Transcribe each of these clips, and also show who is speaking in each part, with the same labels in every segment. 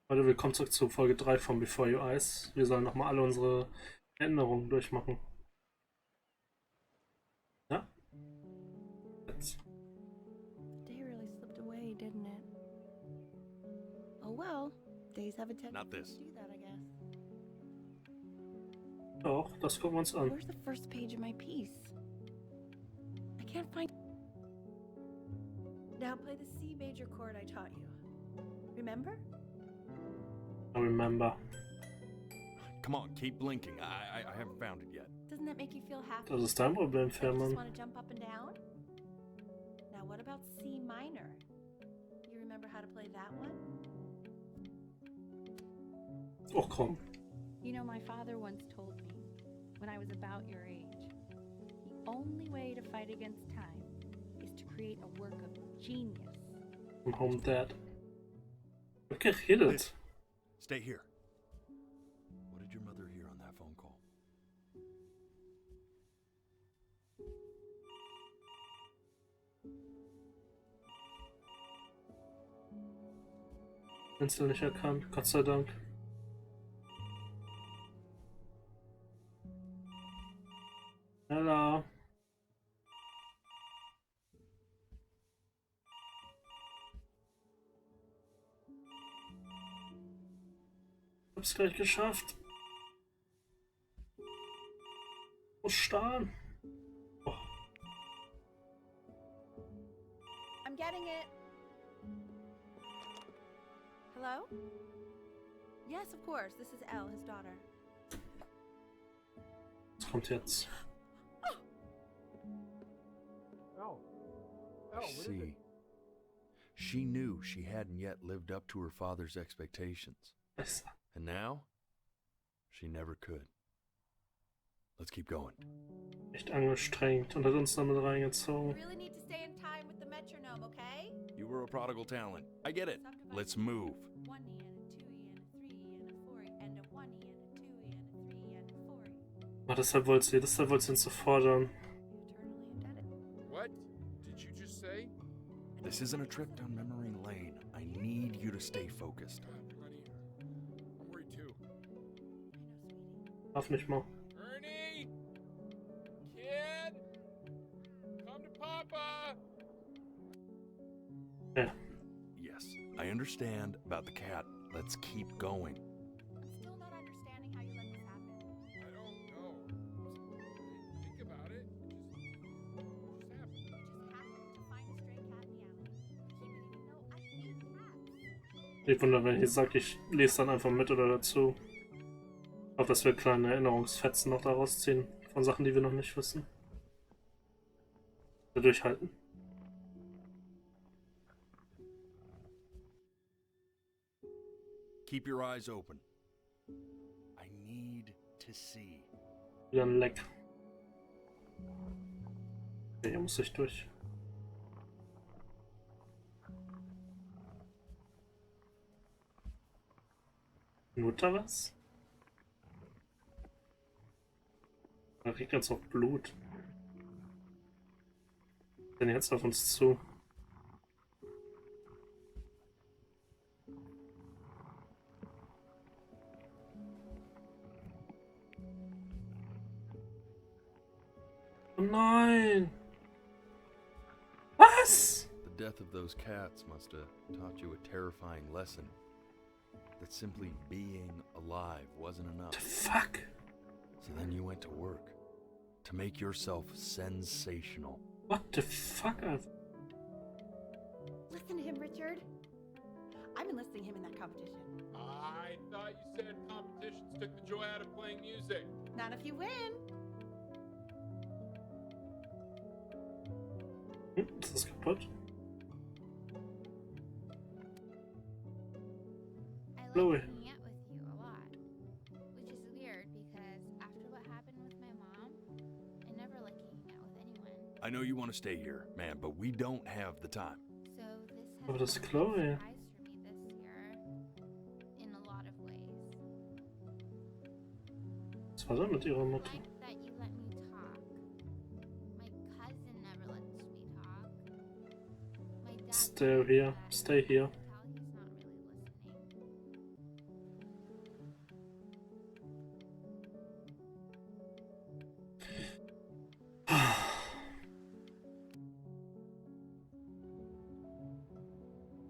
Speaker 1: Leute, willkommen zurück zu Folge 3 von Before Your Eyes. Wir sollen nochmal alle unsere Änderungen durchmachen. Ja? Jetzt.
Speaker 2: Day really slipped away, didn't it? Oh well, days have a
Speaker 3: Not
Speaker 2: tendency
Speaker 3: this.
Speaker 2: to do that, I guess.
Speaker 1: Doch, das gucken wir uns an.
Speaker 2: Where's the first page of my piece? I can't find. Now play the C major chord I taught you. Remember?
Speaker 1: I remember.
Speaker 3: Come on, keep blinking. I haven't found it yet.
Speaker 2: Doesn't that make you feel happy?
Speaker 1: Das ist dein Problem,
Speaker 2: Like you just
Speaker 1: Fährmann.
Speaker 2: want to jump up and down? Now what about C minor? You remember how to play that one?
Speaker 1: Oh, komm.
Speaker 4: You know, my father once told me, when I was about your age, the only way to fight against time is to create a work of genius.
Speaker 1: I'm home dead. Okay, redet.
Speaker 3: Stay here. What did your mother hear on that phone call?
Speaker 1: Fenster nicht erkannt, Gott sei Dank. Hello. Hab's gleich geschafft. Muss starren. Oh.
Speaker 2: I'm getting it. Hello? Yes, of course. This is Elle, his daughter.
Speaker 1: Was kommt jetzt?
Speaker 3: See, she knew she hadn't yet lived up to her father's expectations.
Speaker 1: Scheiße.
Speaker 3: And now, she never could. Let's keep going.
Speaker 1: Echt angestrengt und hat uns damit reingezogen.
Speaker 2: You really need to stay in time with the metronome, okay?
Speaker 3: You were a prodigal talent. I get it. Let's move.
Speaker 2: 1 E and a 2 E and a 3 E and a 4 E and a 1 E and a 2 E and a 3 E and a 4 E.
Speaker 1: Aber deshalb wollte sie uns so fordern.
Speaker 2: Eternally indebted.
Speaker 5: What did you just say?
Speaker 3: This isn't a trip down memory lane. I need you to stay focused.
Speaker 5: God, honey, I'm worried too.
Speaker 1: Darf nicht mal.
Speaker 5: Ernie! Kid! Come to Papa!
Speaker 1: Ja.
Speaker 3: Yes, I understand about the cat. Let's keep going.
Speaker 2: I'm still not understanding how you let this happen.
Speaker 5: I don't know. Think about it. It just happened.
Speaker 2: Just happened to find a stray cat in the alley. He didn't even know I hate cats.
Speaker 1: Ich wundere, wenn ich sage, ich lese dann einfach mit oder dazu. Ich hoffe, dass wir kleine Erinnerungsfetzen noch daraus ziehen. Von Sachen, die wir noch nicht wissen. Wir durchhalten.
Speaker 3: Keep your eyes open. I need to see.
Speaker 1: Wieder ein Leck. Okay, hier muss ich durch. Mutter was? Da riecht jetzt auch Blut. Denn jetzt auf uns zu. Oh nein! Was?
Speaker 3: The death of those cats must have taught you a terrifying lesson. That simply being alive wasn't enough.
Speaker 1: The fuck?
Speaker 3: So then you went to work. To make yourself sensational.
Speaker 1: What the fuck?
Speaker 2: Listen to him, Richard. I'm enlisting him in that competition.
Speaker 5: I thought you said competitions took the joy out of playing music.
Speaker 2: Not if you win.
Speaker 1: Ist das kaputt?
Speaker 6: I like
Speaker 1: Chloe.
Speaker 6: hanging out with you a lot, which is weird because after what happened with my mom, I never like hanging out with anyone.
Speaker 3: I know you want to stay here, man, but we don't have the time.
Speaker 6: So this has
Speaker 1: Aber das ist
Speaker 6: been a
Speaker 1: Chloe.
Speaker 6: surprise for me this year in a lot of ways.
Speaker 1: Was war denn mit ihrer
Speaker 6: I
Speaker 1: Mutter?
Speaker 6: like that you let me talk. My cousin never lets me talk. My dad
Speaker 1: Stay here. Stay here.
Speaker 6: tell he's not really listening.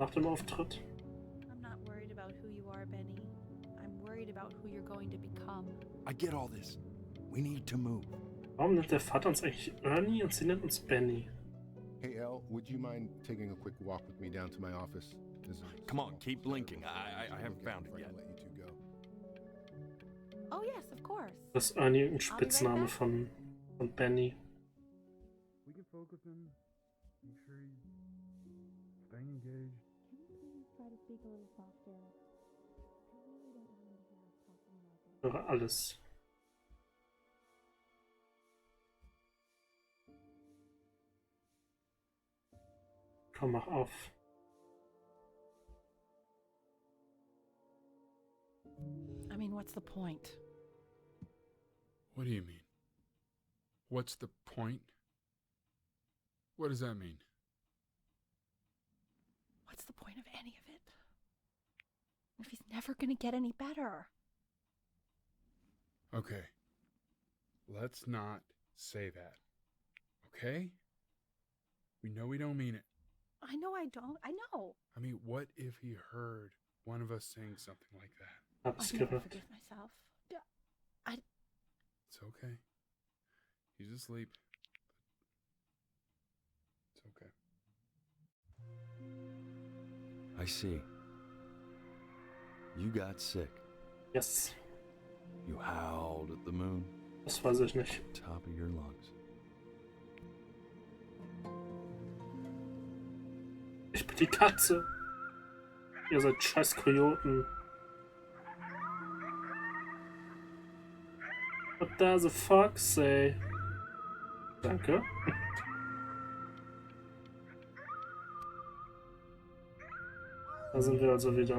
Speaker 1: nach dem Auftritt.
Speaker 2: I'm not worried about who you are, Benny. I'm worried about who you're going to become.
Speaker 3: I get all this. We need to move.
Speaker 1: Warum nennt der Vater uns eigentlich Ernie und sie nennt uns Benny?
Speaker 7: Hey, Elle, would you mind taking a quick walk with me down to my office?
Speaker 3: Come on, keep blinking. I haven't found it yet.
Speaker 7: Let you two go.
Speaker 2: Oh yes, of course.
Speaker 1: Das ist Ernie ein Spitzname von Benny.
Speaker 5: We can focus him. Make sure he's staying engaged.
Speaker 4: Can you please try to speak a little softer? I really don't want him to hear us talking like this.
Speaker 1: Ich höre alles. Komm, mach auf.
Speaker 2: I mean, what's the point?
Speaker 5: What do you mean? What's the point? What does that mean?
Speaker 2: What's the point of any of it? If he's never gonna get any better.
Speaker 5: Okay. Let's not say that. Okay? We know we don't mean it.
Speaker 2: I know I don't. I know.
Speaker 5: I mean, what if he heard one of us saying something like that?
Speaker 1: Hab's
Speaker 2: I never
Speaker 1: gehört.
Speaker 2: forgive myself.
Speaker 5: It's okay. He's asleep. It's okay.
Speaker 3: I see. You got sick.
Speaker 1: Yes.
Speaker 3: You howled at the moon.
Speaker 1: Das weiß ich nicht.
Speaker 3: Top of your lungs.
Speaker 1: Ich bin die Katze. Ihr seid scheiß Kojoten. What does the fox say? Danke. Da sind wir also wieder.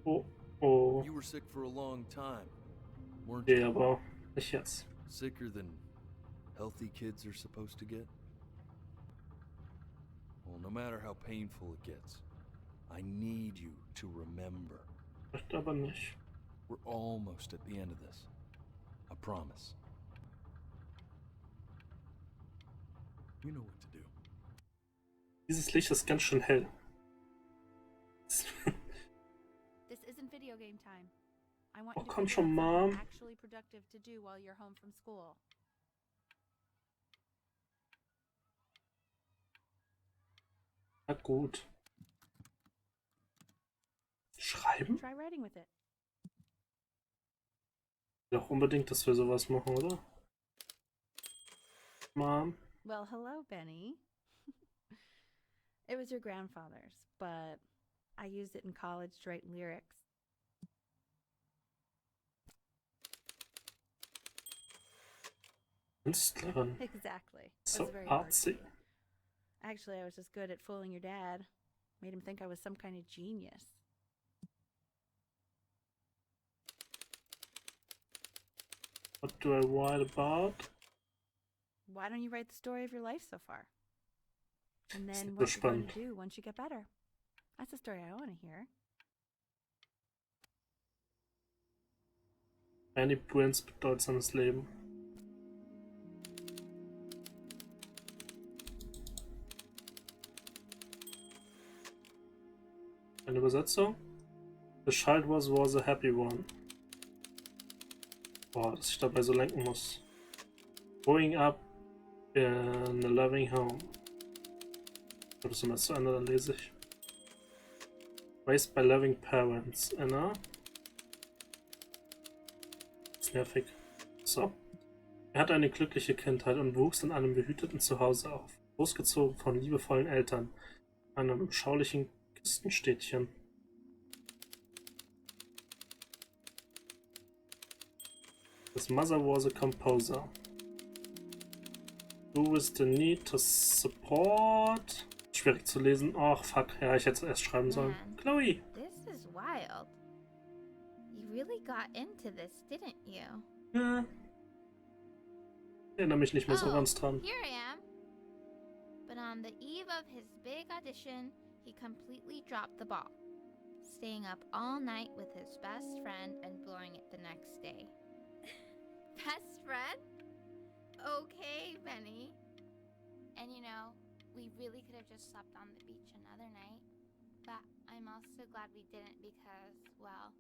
Speaker 1: Oh, oh.
Speaker 3: You were sick for a long time, weren't you?
Speaker 1: Okay, aber nicht jetzt.
Speaker 3: Sicker than healthy kids are supposed to get? Well, no matter how painful it gets, I need you to remember.
Speaker 1: Vielleicht aber nicht.
Speaker 3: We're almost at the end of this. I promise. You know what to do.
Speaker 1: Dieses Licht ist ganz schön hell.
Speaker 4: This isn't video game time. I want
Speaker 1: Oh,
Speaker 4: you to
Speaker 1: komm
Speaker 4: figure
Speaker 1: schon,
Speaker 4: out something
Speaker 1: Mom.
Speaker 4: actually productive to do while you're home from school.
Speaker 1: Na gut. Schreiben?
Speaker 4: Try writing with it.
Speaker 1: Doch unbedingt, dass wir sowas machen, oder? Mom?
Speaker 4: Well, hello, Benny. It was your grandfather's, but I used it in college to write lyrics.
Speaker 1: Künstlerin.
Speaker 4: Exactly. It
Speaker 1: So
Speaker 4: was very hard to
Speaker 1: artsy.
Speaker 4: do. Actually, I was just good at fooling your dad. Made him think I was some kind of genius.
Speaker 1: What do I write about?
Speaker 4: Why don't you write the story of your life so far? And then
Speaker 1: Super
Speaker 4: what you're going
Speaker 1: spannend.
Speaker 4: to do once you get better. That's the story I want to hear.
Speaker 1: Annie Bruins bedeutsames Leben. Eine Übersetzung? The child was a happy one. Boah, dass ich dabei so lenken muss. Growing up in a loving home. Ich glaube, das ist immer zu Ende, dann lese ich. Raised by loving parents. Anna. Das ist nervig. So. Er hatte eine glückliche Kindheit und wuchs in einem behüteten Zuhause auf. Großgezogen von liebevollen Eltern. Einem schaulichen Küstenstädtchen. His mother was a composer. Who with the need to support. Schwierig zu lesen. Ach, fuck. Ja, ich hätte es erst schreiben sollen.
Speaker 6: Man,
Speaker 1: Chloe.
Speaker 6: this is wild. You really got into this, didn't you?
Speaker 1: Ja. Ich erinnere mich nicht mehr so ganz dran.
Speaker 6: Here I am. But on the eve of his big audition, he completely dropped the ball, staying up all night with his best friend and blowing it the next day. Best friend? Okay, Benny. And you know, We really could have just slept on the beach another night. But I'm also glad we didn't because, well,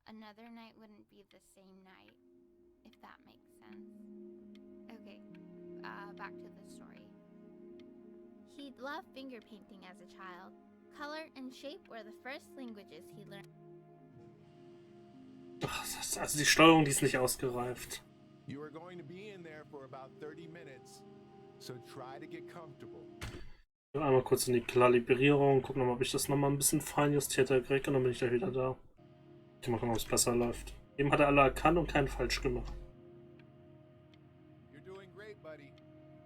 Speaker 6: another night wouldn't be the same night, if that makes sense. Okay, back to the story. He'd loved finger painting as a child. Color and shape were the first languages he learned.
Speaker 1: Also die Steuerung, die ist nicht ausgereift.
Speaker 7: You are going to be in there for about 30 minutes, so try to get comfortable.
Speaker 1: Einmal kurz in die Kalibrierung, gucken, ob ich das nochmal ein bisschen feinjustierter kriege und dann bin ich gleich wieder da. Ich mal gucken, ob es besser läuft. Eben hat er alle erkannt und keinen falsch gemacht.
Speaker 7: You're doing great, buddy.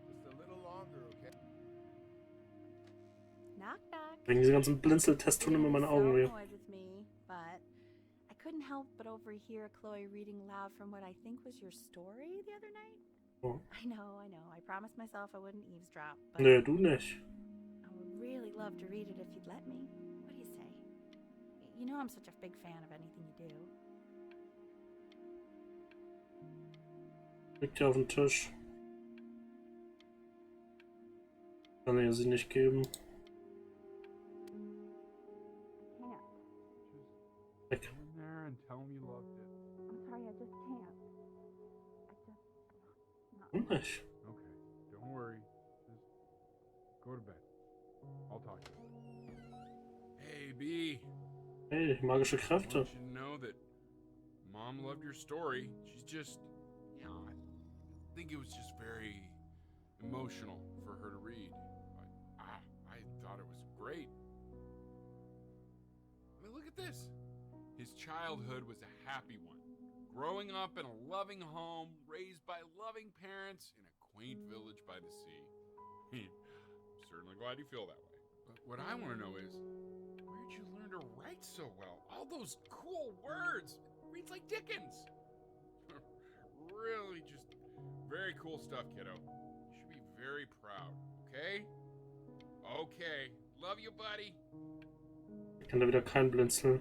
Speaker 7: Just a little longer, okay?
Speaker 2: Knock knock.
Speaker 1: Wegen diese ganzen Blinzeltests tun immer meine Augen weh.
Speaker 2: Annoyed with me, but I couldn't help but overhear Chloe reading loud from what I think was your story the other night.
Speaker 1: Oh.
Speaker 2: I know. I promised myself I wouldn't eavesdrop, but
Speaker 1: Nö, du nicht.
Speaker 2: I would really love to read it if you'd let me. What do you say? You know I'm such a big fan of anything you do.
Speaker 1: Liegt hier auf dem Tisch. Kann er sie nicht geben.
Speaker 2: Can't.
Speaker 1: Weg.
Speaker 5: Go in there and tell him you loved it.
Speaker 2: I'm sorry, I just can't.
Speaker 1: Und nicht.
Speaker 5: Okay, don't worry. Just go to bed. I'll talk to you. Hey, B.
Speaker 1: Hey, magische
Speaker 5: I
Speaker 1: Kräfte.
Speaker 5: want you to know that Mom loved your story. She's just, you know, I think it was just very emotional for her to read. But I thought it was great. I mean, look at this. His childhood was a happy one. Growing up in a loving home, raised by loving parents in a quaint village by the sea. I'm certainly glad you feel that way. But what I want to know is, where'd you learn to write so well? All those cool words. It reads like Dickens. Really just very cool stuff, kiddo. You should be very proud, okay? Okay. Love you, buddy.
Speaker 1: Ich kann da wieder kein Blinzeln.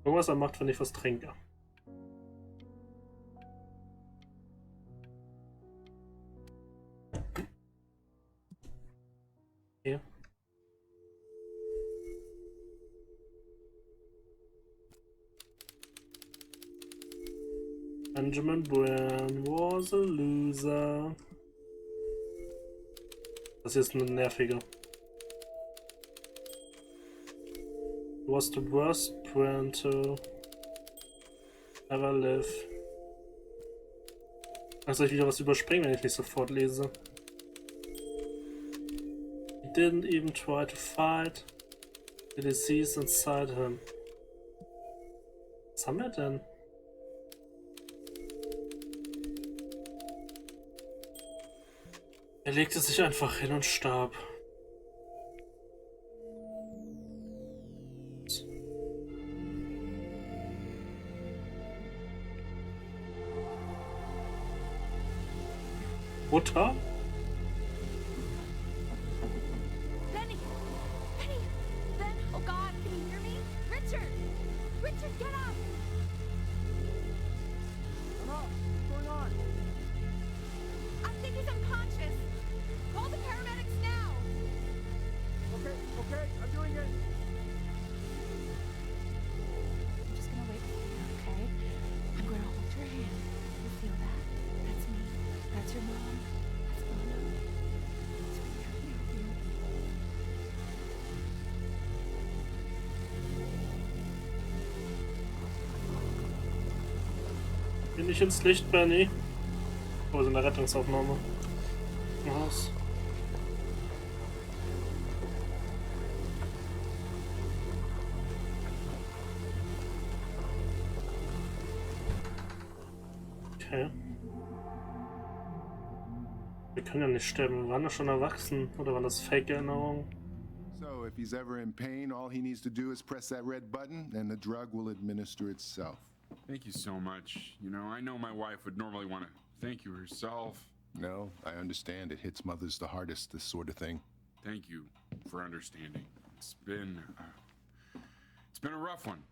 Speaker 1: Guck, was er macht, wenn ich was trinke. Hier. Benjamin Brown was a loser. Das hier ist eine nervige. He was the worst parent to ever live. Ach, soll ich wieder was überspringen, wenn ich nicht sofort lese? He didn't even try to fight the disease inside him. Was haben wir denn? Er legte sich einfach hin und starb. Mutter?
Speaker 2: Benny! Benny! Ben! Oh God, can you hear me? Richard! Richard, get up!
Speaker 7: I'm up. What's going on?
Speaker 2: I think he's unconscious. Call the paramedics now.
Speaker 7: Okay, I'm doing it.
Speaker 2: I'm just gonna wait for you, okay? I'm gonna hold your hand. You feel that? That's me. That's your mom. That's Mama. That's me.
Speaker 1: Geh nicht ins Licht, Benny. Oh, so eine Rettungsaufnahme. Was? Okay. Wir können ja nicht sterben. Wir waren ja schon erwachsen. Oder waren das Fake-Erinnerungen?
Speaker 7: So, if he's ever in pain, all he needs to do is press that red button and the drug will administer itself.
Speaker 5: Thank you so much. You know, I know my wife would normally want to thank you herself.
Speaker 7: No, I understand. It hits mothers the hardest, this sort of thing.
Speaker 5: Thank you for understanding. It's been a rough one.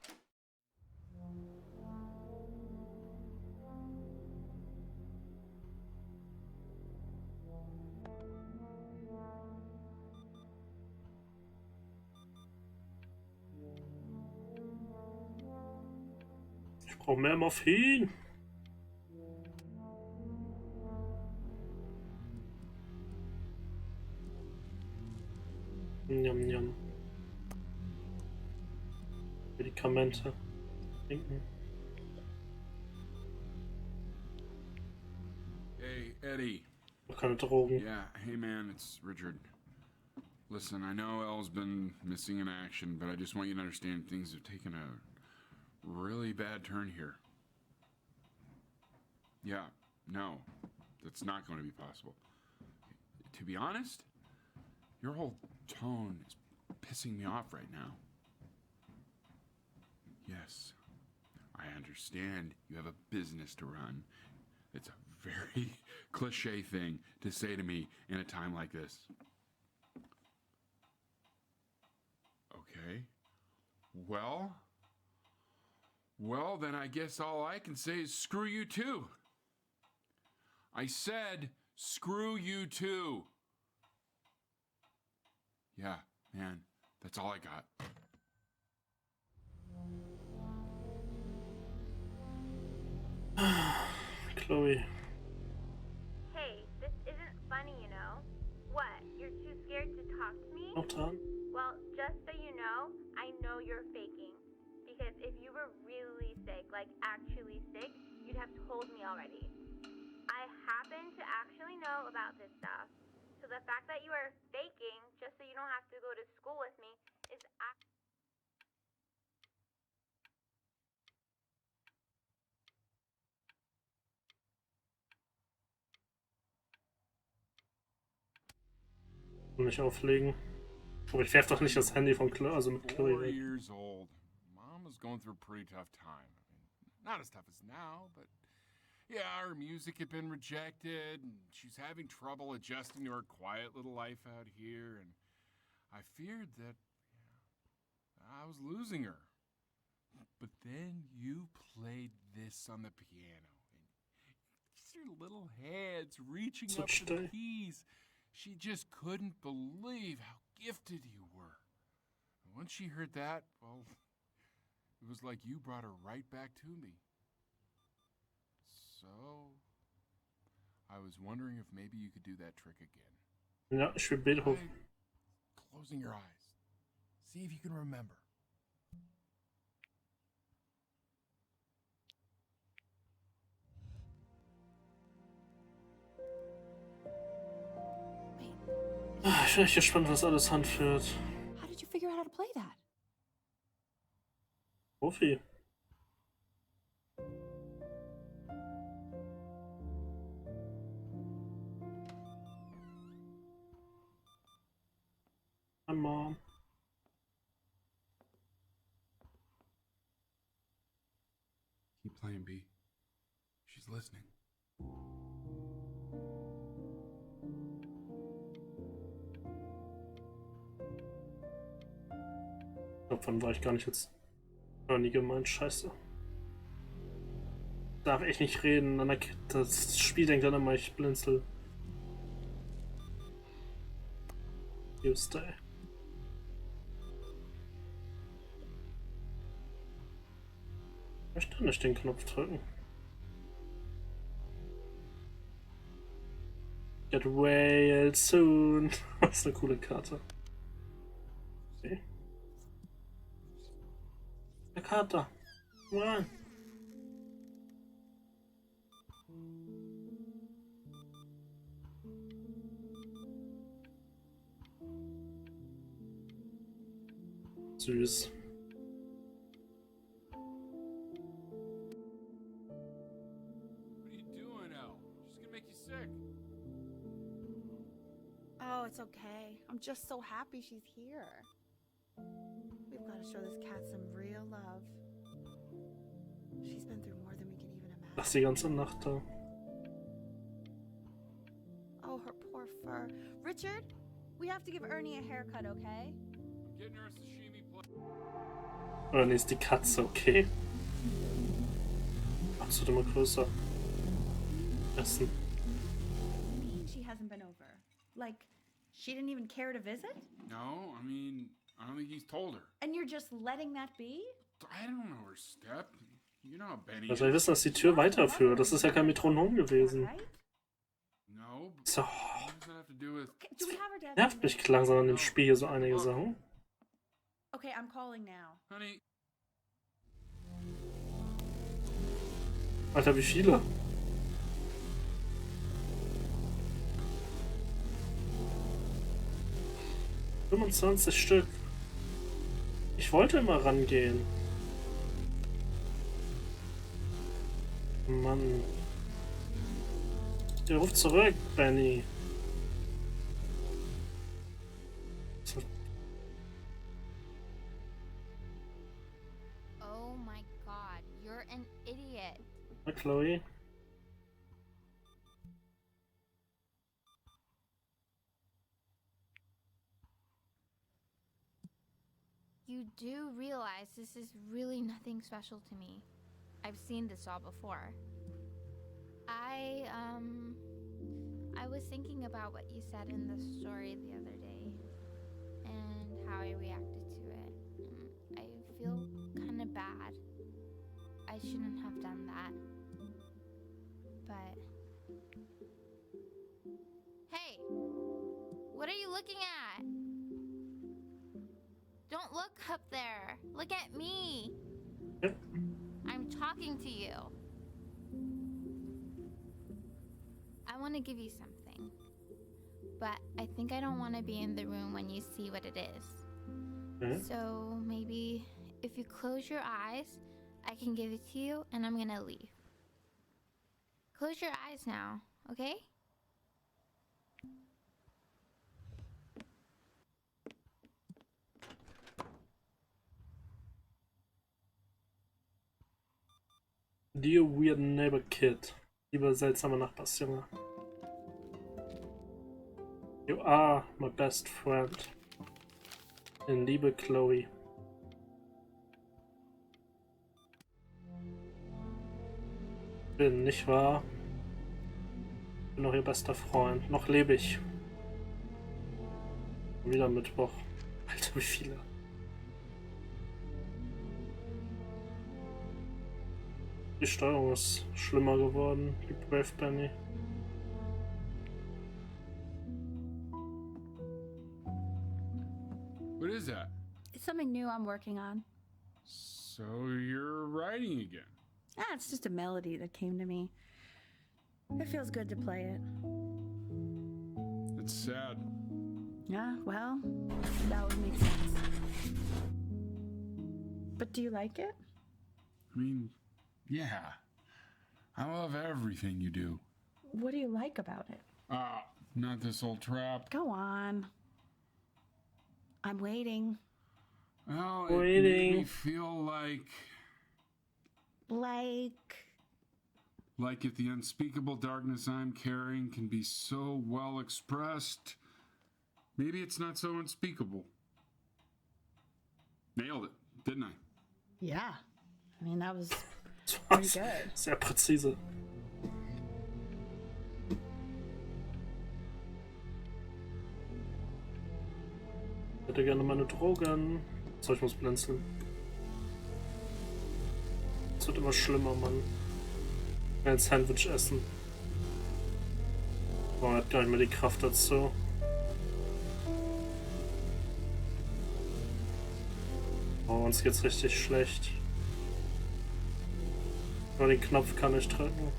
Speaker 1: brauche mehr Morphin. Njam, njam. Medikamente. Trinken.
Speaker 5: Hey, Eddie.
Speaker 1: Noch keine Drogen.
Speaker 5: Yeah, hey man, it's Richard. Listen, I know Elle's been missing in action, but I just want you to understand things have taken a really bad turn here. Yeah, no, that's not going to be possible. To be honest, your whole tone is pissing me off right now. Yes, I understand you have a business to run. It's a very cliche thing to say to me in a time like this. Okay. Well, then I guess all I can say is screw you too. I said screw you too. Yeah, man, that's all I got.
Speaker 1: Chloe.
Speaker 6: Hey, this isn't funny, you know? What? You're too scared to talk to me?
Speaker 1: Noch dran?
Speaker 6: Well, just so you know, I know you're faking. Because if you were really sick, like actually sick, you'd have told me already. I happen to actually know about this stuff. So the fact that you are faking, just so you don't have to go to school with me, is
Speaker 1: Nicht auflegen. Aber ich werf doch nicht das Handy von Chloe, also mit Chloe
Speaker 5: 4
Speaker 1: weg.
Speaker 5: years old. Mom was going through a pretty tough time. I mean, not as tough as now, but yeah, her music had been rejected, and she's having trouble adjusting to her quiet little life out here, and I feared that I was losing her. But then you played this on the piano, and just your little hands reaching
Speaker 1: So
Speaker 5: up for the
Speaker 1: still.
Speaker 5: keys. She just couldn't believe how gifted you were. And once she heard that, well, it was like you brought her right back to me. So, I was wondering if maybe you could do that trick again.
Speaker 1: Ja, ich spiel Beethoven.
Speaker 5: Try closing your eyes. See if you can remember.
Speaker 1: Ich bin echt gespannt, was alles anführt.
Speaker 2: How did you figure out how to play that?
Speaker 1: Profi. Hi, Mom.
Speaker 5: Keep playing, B. She's listening.
Speaker 1: Davon war ich gar nicht jetzt noch nie gemeint. Scheiße. Darf echt nicht reden. Das Spiel denkt dann immer, ich blinzel. Just ey. Ich möchte nicht den Knopf drücken. Get well soon. Das ist eine coole Karte. Okay. Eine Karte. Moin. Süß.
Speaker 5: What are you doing, Elle? She's gonna make you sick.
Speaker 2: Oh, it's okay. I'm just so happy she's here. We've got to show this cat some real love. She's been through more than we can even imagine.
Speaker 1: Lass die ganze Nacht da.
Speaker 2: Oh, her poor fur. Richard, we have to give Ernie a haircut, okay?
Speaker 5: I'm getting her a sashimi plate.
Speaker 1: Oder nee, ist die Katze, okay. Ach, es wird immer größer. Essen.
Speaker 2: She hasn't been over. Like, she didn't even care to visit?
Speaker 5: No, I mean, I don't think he's told her.
Speaker 2: And you're just letting that be?
Speaker 5: I don't know her step. You know how Benny
Speaker 1: Also wir wissen, dass die Tür weiterführt. Das ist ja kein Metronom gewesen.
Speaker 2: Right?
Speaker 5: No.
Speaker 1: So,
Speaker 5: What does that have to do with...
Speaker 2: Okay, do we have our dad's
Speaker 1: nervt
Speaker 2: number?
Speaker 1: mich langsam an dem Spiel hier so einige Sachen.
Speaker 2: Okay, I'm calling now.
Speaker 5: Honey,
Speaker 1: Alter, wie viele? ...25 Stück. Ich wollte immer rangehen. Mann. Der ruft zurück, Benny.
Speaker 6: Oh my god, you're an idiot.
Speaker 1: Na, Chloe.
Speaker 6: You do realize this is really nothing special to me. I've seen this all before. I was thinking about what you said in the story the other day and how I reacted to it. I feel kind of bad. I shouldn't have done that. But hey, what are you looking at? Don't look up there. Look at me.
Speaker 1: Yep.
Speaker 6: I'm talking to you. I want to give you something, but I think I don't want to be in the room when you see what it is.
Speaker 1: Okay.
Speaker 6: So maybe if you close your eyes, I can give it to you and I'm gonna leave. Close your eyes now, okay?
Speaker 1: Dear weird neighbor kid. Lieber seltsamer Nachbarsjunge. You are my best friend. In Liebe, Chloe. Bin, nicht wahr? Bin noch ihr bester Freund. Noch lebe ich. Wieder Mittwoch. Alter, wie viele. Die Steuerung ist schlimmer geworden. Die Brave Benny.
Speaker 5: what is that?
Speaker 2: It's something new I'm working on.
Speaker 5: So you're writing again?
Speaker 2: Ah, it's just a melody that came to me. It feels good to play it.
Speaker 5: It's sad.
Speaker 2: Yeah, well, that would make sense. But do you like it?
Speaker 5: I mean, yeah. I love everything you do.
Speaker 2: What do you like about it?
Speaker 5: Not this old trap.
Speaker 2: Go on. I'm waiting.
Speaker 5: Oh, it
Speaker 1: Waiting.
Speaker 5: made me feel like if the unspeakable darkness I'm carrying can be so well expressed, maybe it's not so unspeakable. Nailed it, didn't I?
Speaker 2: Yeah. I mean, that was pretty good.
Speaker 1: Sehr präzise. Ich hätte gerne meine Drogen. So, ich muss blinzeln. Es wird immer schlimmer, Mann. Ich will ein Sandwich essen. Boah, er hat gar nicht mehr die Kraft dazu. Oh, uns geht's richtig schlecht. Aber den Knopf kann ich drücken.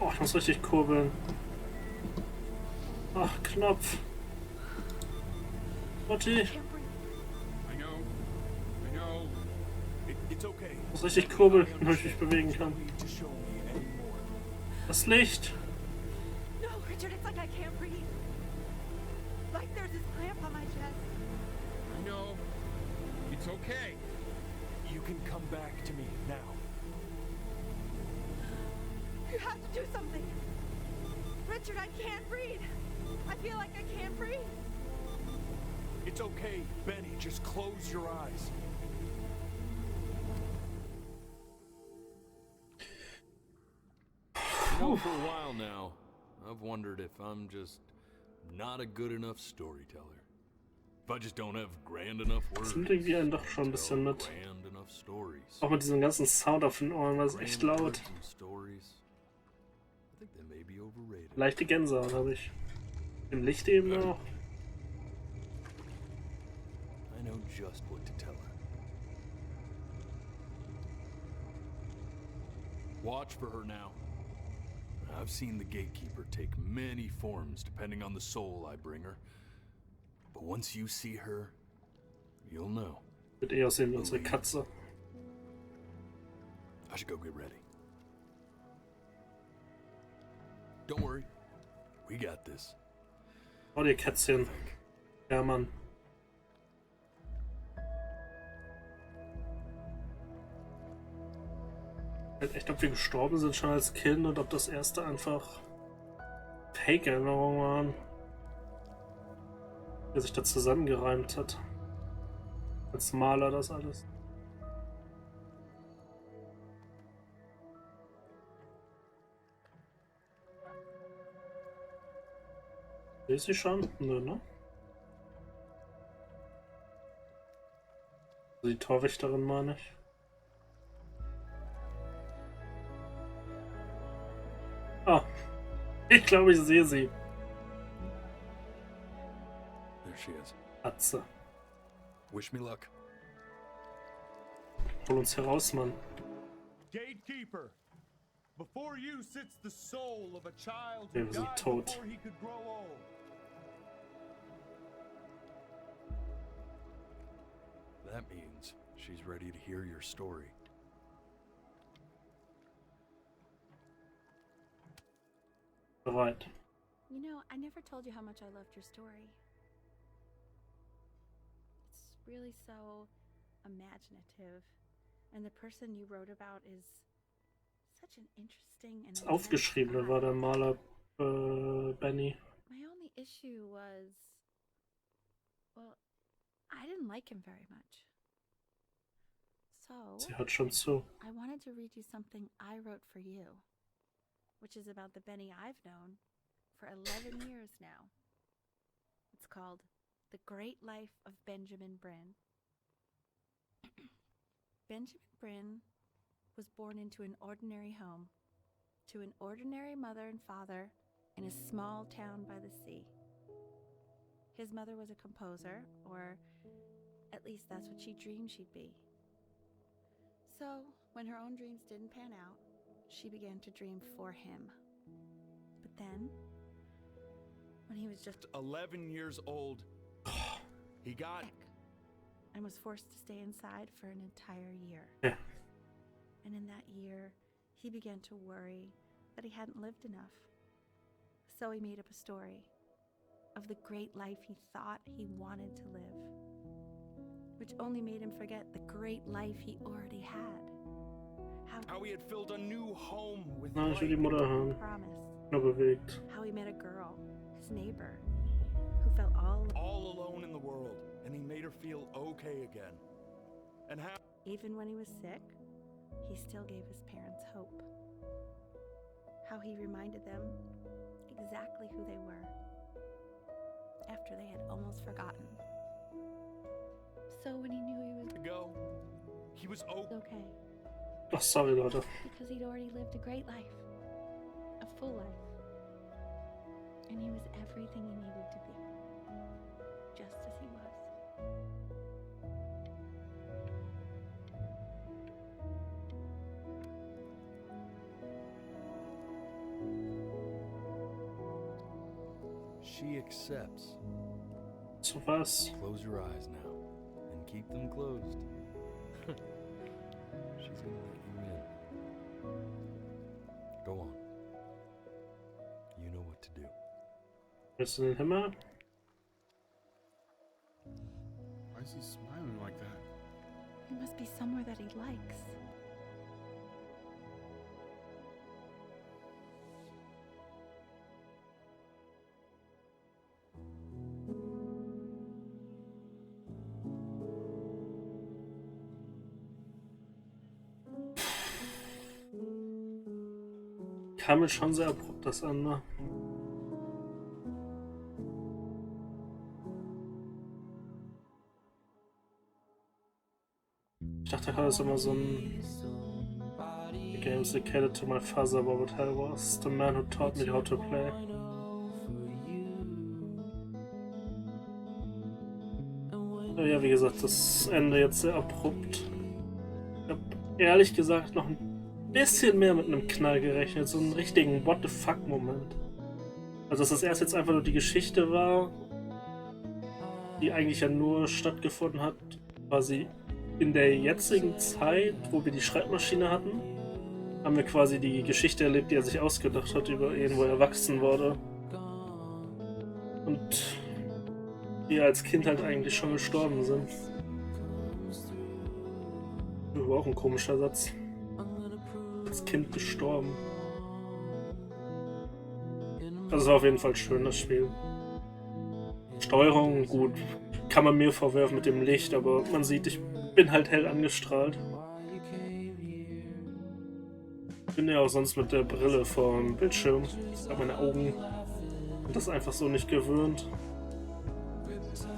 Speaker 1: Oh, ich muss richtig kurbeln. Ach, Knopf. Mutti.
Speaker 5: I know.
Speaker 8: It's okay.
Speaker 1: Ich muss richtig kurbeln, damit ich mich bewegen kann.
Speaker 8: To show me anymore.
Speaker 1: Das Licht.
Speaker 2: No, Richard, it's like I can't breathe. Like there's this clamp on my chest.
Speaker 5: I know. It's okay.
Speaker 8: You can come back to me now.
Speaker 2: You have to do something. Richard, I can't breathe. I feel like I can't breathe.
Speaker 8: It's okay, Benny. Just close your eyes.
Speaker 3: You know, for a while now, I've wondered if I'm just not a good enough storyteller. If I just don't have grand enough words,
Speaker 1: Das nimmt irgendwie einen doch schon ein bisschen mit.
Speaker 3: grand enough stories.
Speaker 1: Auch mit diesem ganzen Sound auf den Ohren, das ist echt
Speaker 3: Grand
Speaker 1: laut.
Speaker 3: words and stories, I think they may be overrated.
Speaker 1: Leichte Gänsehaut habe ich. Im Licht eben auch.
Speaker 3: I know just what to tell her.
Speaker 8: Watch for her now.
Speaker 3: I've seen the gatekeeper take many forms depending on the soul I bring her. But once you see her, you'll know.
Speaker 1: Wird eher aussehen wie unsere Katze.
Speaker 3: I should go get ready. Don't worry. We got this.
Speaker 1: Oh, ihr Kätzchen. Ja, Mann. Halt echt, ob wir gestorben sind schon als Kind und ob das erste einfach Fake-Erinnerungen waren. Der sich da zusammengereimt hat. Als Maler das alles. Ist sie schon? Nö, ne? Die Torwächterin meine ich. Ah, ich glaube, ich sehe sie.
Speaker 3: There she is.
Speaker 1: Atze.
Speaker 3: Wish me luck.
Speaker 1: Hol uns heraus, Mann.
Speaker 8: Gatekeeper, before you sits the soul of a child
Speaker 1: Ja,
Speaker 8: who
Speaker 1: wir sind
Speaker 8: died
Speaker 1: tot.
Speaker 8: before he could grow old.
Speaker 3: That means she's ready to hear your story.
Speaker 1: Bereit.
Speaker 2: You know, I never told you how much I loved your story. It's really so imaginative. And the person you wrote about is such an interesting and
Speaker 1: Das Aufgeschriebene war der Maler Benny.
Speaker 2: My only issue was, well, I didn't like him very much. So,
Speaker 1: Sie hört schon zu.
Speaker 2: I wanted to read you something I wrote for you, which is about the Benny I've known for 11 years now. It's called The Great Life of Benjamin Bryn. Benjamin Bryn was born into an ordinary home, to an ordinary mother and father in a small town by the sea. His mother was a composer, or at least that's what she dreamed she'd be. So, when her own dreams didn't pan out, she began to dream for him. But then, when he was just
Speaker 8: 11 years old, he got
Speaker 2: sick and was forced to stay inside for an entire year.
Speaker 1: Yeah.
Speaker 2: And in that year, he began to worry that he hadn't lived enough. So he made up a story of the great life he thought he wanted to live, which only made him forget the great life he already had.
Speaker 8: how he had filled a new home with
Speaker 1: Na, ich will die
Speaker 8: light.
Speaker 1: Mutter hören.
Speaker 2: Promise.
Speaker 1: Nur bewegt.
Speaker 2: How he met a girl, his neighbor, who felt
Speaker 8: all alone in the world, and he made her feel okay again. And how
Speaker 2: even when he was sick, he still gave his parents hope. How he reminded them exactly who they were after they had almost forgotten. So when he knew he was
Speaker 8: to go, he was
Speaker 2: okay,
Speaker 1: Ach, sorry, Leute.
Speaker 2: because he'd already lived a great life, a full life, and he was everything he needed to be, just as he was.
Speaker 3: She accepts.
Speaker 1: So was.
Speaker 3: Close your eyes now, and keep them closed. She's gonna let you in. Go on. You know what to do.
Speaker 1: Bist du in den Himmel?
Speaker 5: Why is he smiling like that?
Speaker 2: He must be somewhere that he likes.
Speaker 1: Kam mir schon sehr abrupt das an, ne? ist immer so ein The games dedicated to my father, what would hell was the man who taught me how to play. Ja, wie gesagt, das Ende jetzt sehr abrupt. Ich habe ehrlich gesagt noch ein bisschen mehr mit einem Knall gerechnet, so einen richtigen What the fuck Moment. Also dass das erst jetzt einfach nur die Geschichte war, die eigentlich ja nur stattgefunden hat, quasi in der jetzigen Zeit, wo wir die Schreibmaschine hatten, haben wir quasi die Geschichte erlebt, die er sich ausgedacht hat über ihn, wo er erwachsen wurde. Und die als Kind halt eigentlich schon gestorben sind. Das war auch ein komischer Satz. Als Kind gestorben. Also es war auf jeden Fall schön, das Spiel. Steuerung, gut, kann man mir vorwerfen mit dem Licht, aber man sieht, ich bin halt hell angestrahlt. Ich bin ja auch sonst mit der Brille vom Bildschirm. Ich habe meine Augen und das einfach so nicht gewöhnt.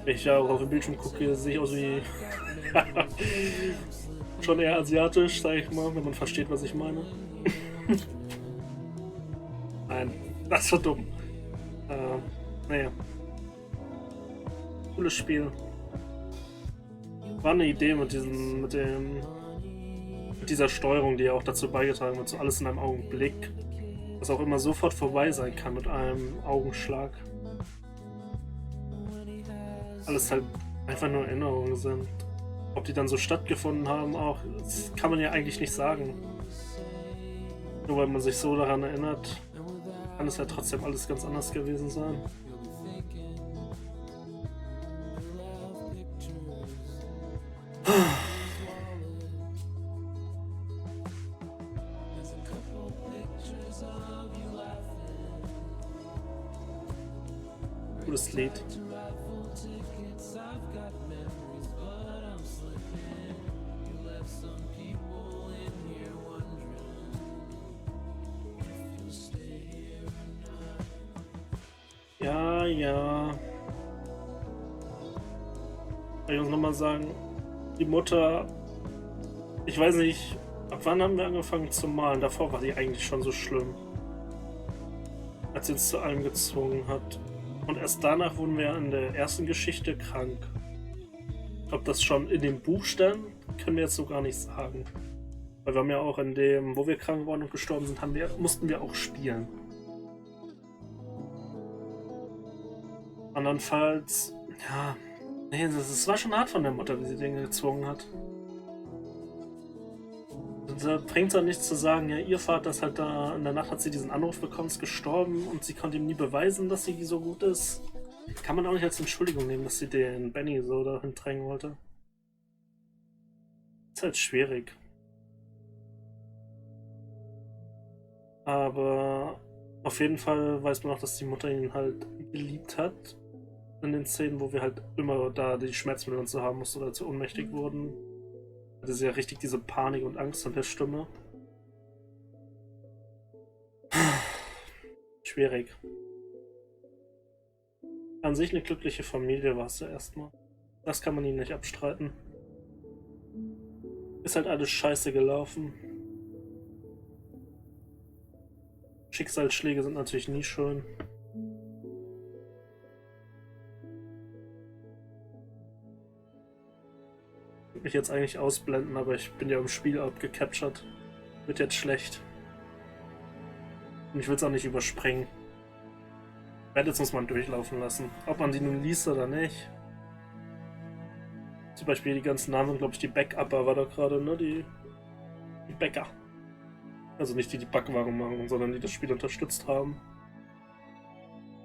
Speaker 1: Wenn ich ja auch auf den Bildschirm gucke, sehe ich aus wie schon eher asiatisch, sag ich mal, wenn man versteht, was ich meine. Nein, das war dumm. Naja. Cooles Spiel. War eine Idee mit dieser Steuerung, die ja auch dazu beigetragen wird, so alles in einem Augenblick. Was auch immer sofort vorbei sein kann mit einem Augenschlag. Alles halt einfach nur Erinnerungen sind. Ob die dann so stattgefunden haben, auch, das kann man ja eigentlich nicht sagen. Nur weil man sich so daran erinnert, kann es ja trotzdem alles ganz anders gewesen sein. Gutes Lied. Ja. Ich muss nochmal sagen, die Mutter, ich weiß nicht, ab wann haben wir angefangen zu malen? Davor war die eigentlich schon so schlimm. Als sie uns zu allem gezwungen hat. Und erst danach wurden wir in der ersten Geschichte krank. Ob das schon in dem Buch stand, können wir jetzt so gar nicht sagen. Weil wir haben ja auch in dem, wo wir krank waren und gestorben sind, mussten wir auch spielen. Andernfalls, ja, nee, das war schon hart von der Mutter, wie sie Dinge gezwungen hat. Da bringt es auch nichts zu sagen, ja, ihr Vater ist halt da, in der Nacht hat sie diesen Anruf bekommen, ist gestorben und sie konnte ihm nie beweisen, dass sie so gut ist. Kann man auch nicht als Entschuldigung nehmen, dass sie den Benny so dahin drängen wollte. Ist halt schwierig. Aber auf jeden Fall weiß man auch, dass die Mutter ihn halt geliebt hat. In den Szenen, wo wir halt immer da die Schmerzmittel und so haben mussten oder zu ohnmächtig wurden. Hatte sie ja richtig diese Panik und Angst an der Stimme. Schwierig. An sich eine glückliche Familie war es ja erstmal. Das kann man ihnen nicht abstreiten. Ist halt alles scheiße gelaufen. Schicksalsschläge sind natürlich nie schön. Ich würde mich jetzt eigentlich ausblenden, aber ich bin ja im Spiel abgecaptured. Wird jetzt schlecht. Und ich will es auch nicht überspringen. Jetzt muss man durchlaufen lassen. Ob man die nun liest oder nicht. Zum Beispiel die ganzen Namen, glaube ich, die Backupper war da gerade, ne? Die Bäcker. Also nicht die, die Backwaren machen, sondern die das Spiel unterstützt haben.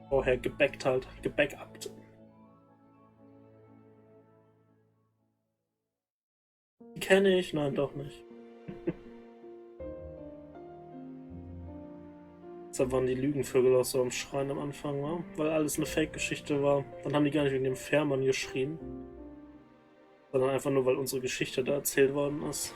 Speaker 1: Vorher gebackt halt, gebackupt. Die kenne ich? Nein, doch nicht. Deshalb waren die Lügenvögel auch so am Schreien am Anfang, wa? Weil alles eine Fake-Geschichte war. Dann haben die gar nicht wegen dem Fährmann geschrien. Sondern einfach nur, weil unsere Geschichte da erzählt worden ist.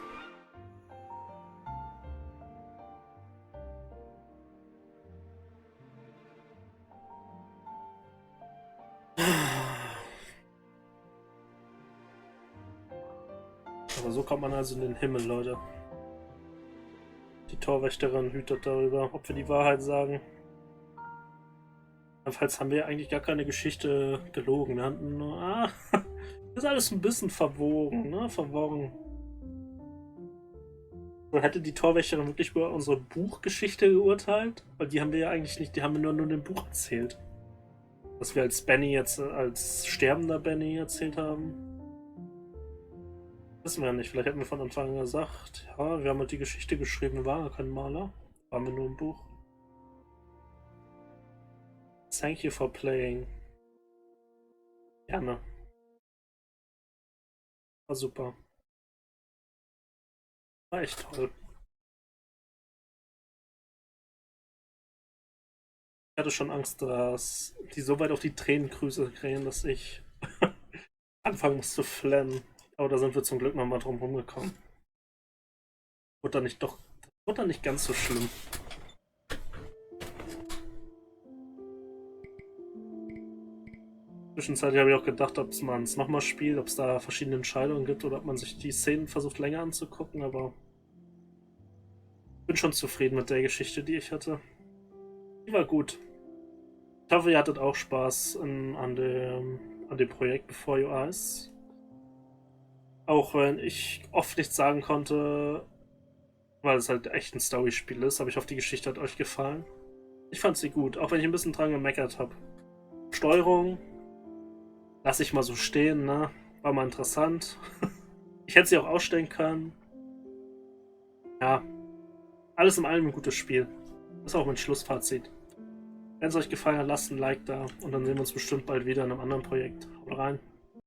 Speaker 1: Aber so kommt man also in den Himmel, Leute. Die Torwächterin hütet darüber, ob wir die Wahrheit sagen. Jedenfalls haben wir eigentlich gar keine Geschichte gelogen. Wir hatten nur... das ist alles ein bisschen verwogen, ne? Verworren. So, hätte die Torwächterin wirklich über unsere Buchgeschichte geurteilt? Weil die haben wir ja eigentlich nicht, die haben wir nur dem Buch erzählt. Was wir als Benny jetzt, als sterbender Benny erzählt haben. Wissen wir ja nicht. Vielleicht hätten wir von Anfang an gesagt, ja, wir haben halt die Geschichte geschrieben, wir waren ja kein Maler. Waren wir nur im Buch. Thank you for playing. Gerne. War super. War echt toll. Ich hatte schon Angst, dass die so weit auf die Tränendrüse kriegen, dass ich anfangen muss zu flennen. Aber da sind wir zum Glück nochmal drum rumgekommen. Wurde dann nicht ganz so schlimm. Zwischenzeitlich habe ich auch gedacht, ob man es nochmal spielt, ob es da verschiedene Entscheidungen gibt oder ob man sich die Szenen versucht länger anzugucken, aber ich bin schon zufrieden mit der Geschichte, die ich hatte. Die war gut. Ich hoffe, ihr hattet auch Spaß an dem Projekt Before Your Eyes. Auch wenn ich oft nichts sagen konnte, weil es halt echt ein Story-Spiel ist, aber ich hoffe, die Geschichte hat euch gefallen. Ich fand sie gut, auch wenn ich ein bisschen dran gemeckert habe. Steuerung lasse ich mal so stehen, ne? War mal interessant. Ich hätte sie auch ausstellen können. Ja, alles in allem ein gutes Spiel. Das ist auch mein Schlussfazit. Wenn es euch gefallen hat, lasst ein Like da und dann sehen wir uns bestimmt bald wieder in einem anderen Projekt. Haut rein.